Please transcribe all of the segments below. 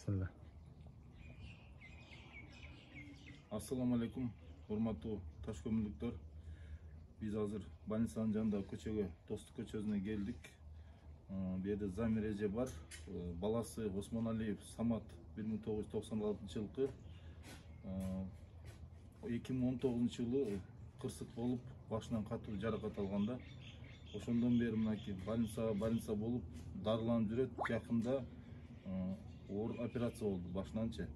Bismillah. Assalamu alaikum, hormatly Taşkömürlüktör. Biz hazır больницанын жанындагы көчөгө, Достук көчөсүнө келдик. Bu yerде Замир эже бар. Баласы Осмоналиев Самат 1996 жылкы 2019 жылы кырсык болуп, башынан катуу жаракат алганда, ошондон бери мынакей больница болуп, дарыланып жүрөт. Жакында оор операция болду башынанчы.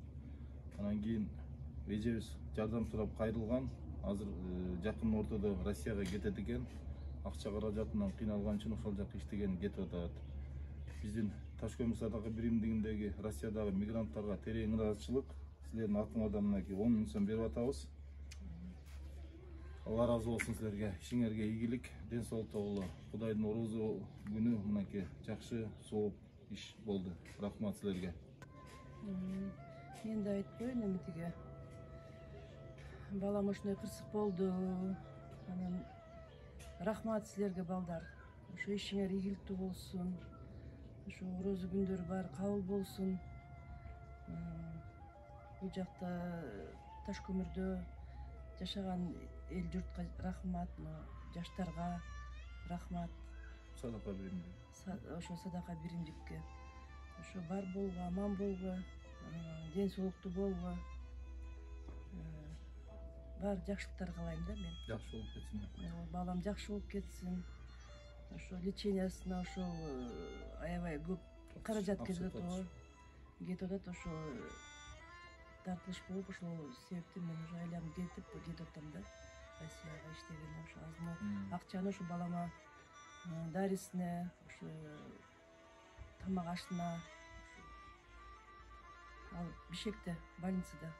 Анан кийин эжебиз жардам сурап кайрылган. Азыр жакын ортодо Россияга кетет экен. Акча каражатынан кыйналган үчүн ошол жака иштеген кетип атат. Биздин Ташкөмүр садака биримдигиндеги Россиядагы мигранттарга терең ыраазычылык. Силердин атыңардан мынакей 10 000 сом берип атабыз. Алла разы болсун силерге, ишиңерге ийгилик, ден соолукта боло. Кудайдын орозу күнү мынакей жакшы, сооп иш болду. Рахмат силерге. Мен да айтып коеюн эметиге. Балам ушундай кырсык болду. Анан рахмат силерге балдар. Ошо ишиңер ийгиликтүү болсун. Ошо орозу күндөрү баары кабыл болсун. Бул жакта Ташкөмүрдө жашаган эл журтка рахмат, жаштарга рахмат. Садака биримдик. Ошо садака биримдикке. Ошо бар болго, аман болго, ден соолуктуу болго. Бар жакшылыктар каалайм да мен. Жакшы болуп кетсин. Балам жакшы болуп кетсин. Ошо лечениясына ошол аябай көп каражат кетип атат. Ошо тартылыш болуп, ошол себептен мен уже айланып кетип атам да. Россияга иштегенде ошо азыр акчаны ошо балама дарисине, ошо тамак ашына, ал Бишкекте больницада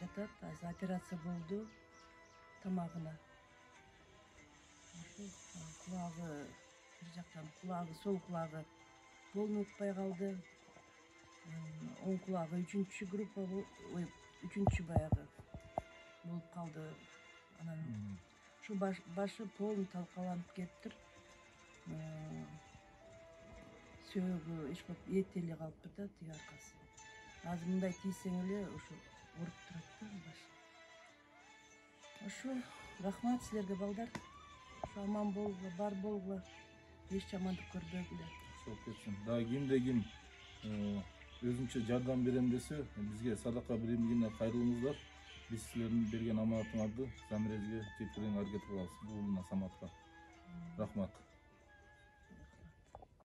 жатат. Азыр операция болду тамагына. Кулагы бир жактан сол кулагы болуп утпай калды. Оң кулагы 3-чү группа, 3-чү баягы болуп калды. Анан ушу башы полный талкаланып кетиптир. Сөөгү эт эле калыптыр да, тиги аркасы. Азыр мындай тийсең эле ошо ооруп турат да баш. Ошо рахмат силерге балдар. Ошо аман болгула, бар болгула. Эч жамандык көрбөгүлө. Соолук кетсин. Дагы кимде ким өзүнчө жардам берем десе, бизге садака биримдигине кайрылыңыздар. Биз силердин берген аманатыңарды Замир эжеге жеткирүүгө аракет кылабыз. Бул Саматка. Рахмат.